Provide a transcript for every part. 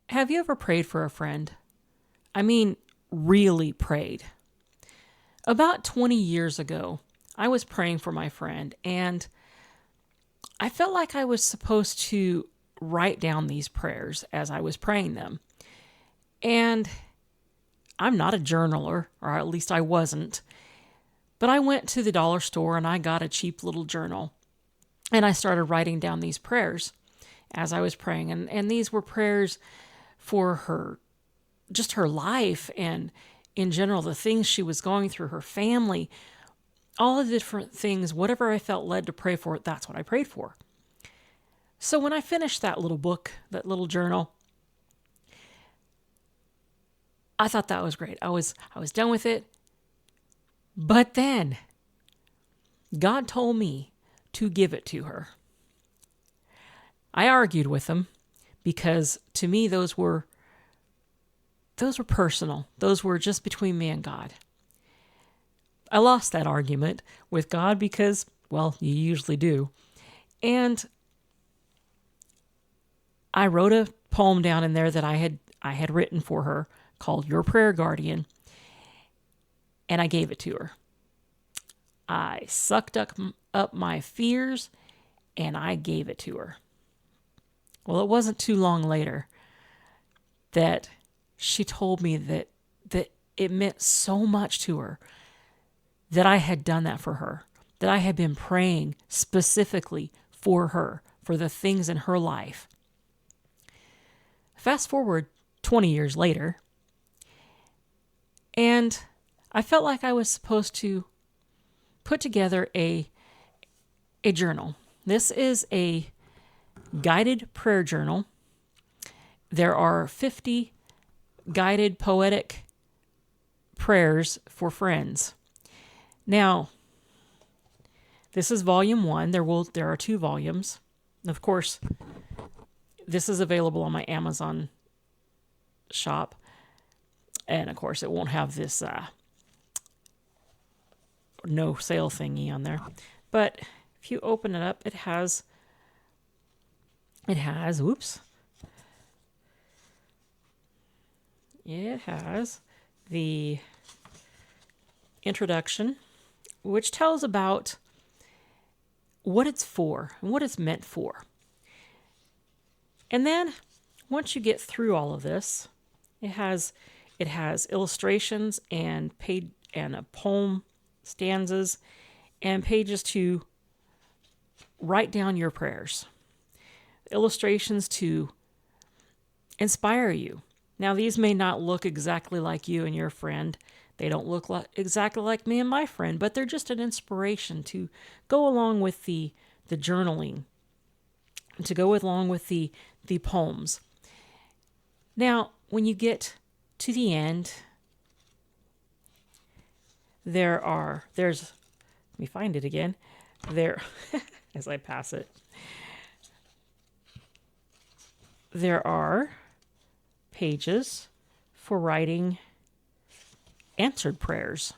Have you ever prayed for a friend? I mean, really prayed. About 20 years ago, I was praying for my friend, and I felt like I was supposed to write down these prayers as I was praying them. And I'm not a journaler, or at least I wasn't, but I went to the dollar store and I got a cheap little journal. And I started writing down these prayers as I was praying. And these were prayers for her, just her life, and in general, the things she was going through, her family, all the different things, whatever I felt led to pray for, that's what I prayed for. So when I finished that little book, that little journal, I thought that was great. I was done with it. But then God told me to give it to her. I argued with him because to me those were personal. Those were just between me and God. I lost that argument with God because, well, you usually do. And I wrote a poem down in there that I had written for her called Your Prayer Guardian, and I gave it to her. I sucked up my fears and I gave it to her. Well, it wasn't too long later that she told me that it meant so much to her that I had done that for her, that I had been praying specifically for her, for the things in her life. Fast forward 20 years later, and I felt like I was supposed to put together a journal. This is a guided prayer journal. There are 50 guided poetic prayers for friends. Now, this is volume 1. There are 2 volumes. Of course, this is available on my Amazon shop. And of course, it won't have this no sale thingy on there. But if you open it up, it has the introduction, which tells about what it's for and what it's meant for. And then once you get through all of this, it has illustrations and a poem, stanzas, and pages to write down your prayers. Illustrations to inspire you. Now, these may not look exactly like you and your friend. They don't look exactly like me and my friend, but they're just an inspiration to go along with the journaling, to go along with the poems. Now, when you get to the end, there's, let me find it again, there, as I pass it, there are pages for writing answered prayers.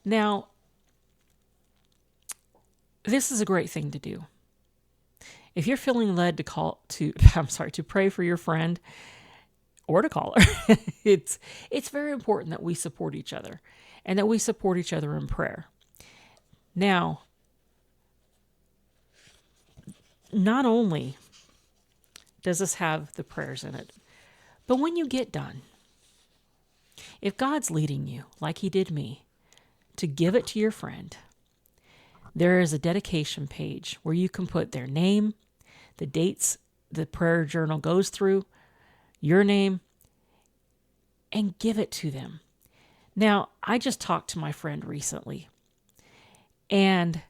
Now, this is a great thing to do. If you're feeling led to pray for your friend or to call her, it's very important that we support each other and that we support each other in prayer. Now, not only does this have the prayers in it, but when you get done, if God's leading you, like he did me, to give it to your friend, there is a dedication page where you can put their name, the dates the prayer journal goes through, your name, and give it to them. Now, I just talked to my friend recently, and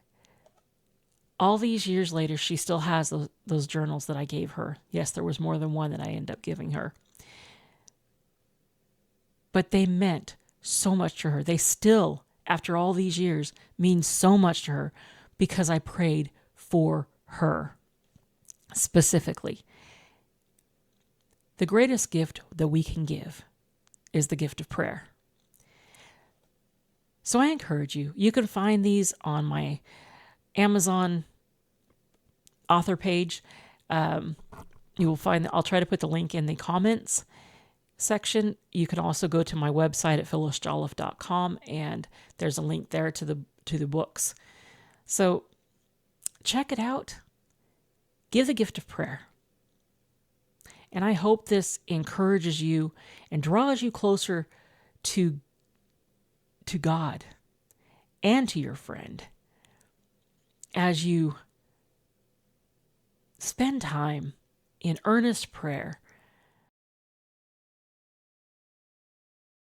all these years later, she still has those journals that I gave her. Yes, there was more than one that I ended up giving her. But they meant so much to her. They still, after all these years, mean so much to her because I prayed for her specifically. The greatest gift that we can give is the gift of prayer. So I encourage you. You can find these on my Amazon author page. You will find that I'll try to put the link in the comments section. You can also go to my website at phyllisjolliffe.com, and there's a link there to the books. So check it out. Give the gift of prayer. And I hope this encourages you and draws you closer to God and to your friend as you spend time in earnest prayer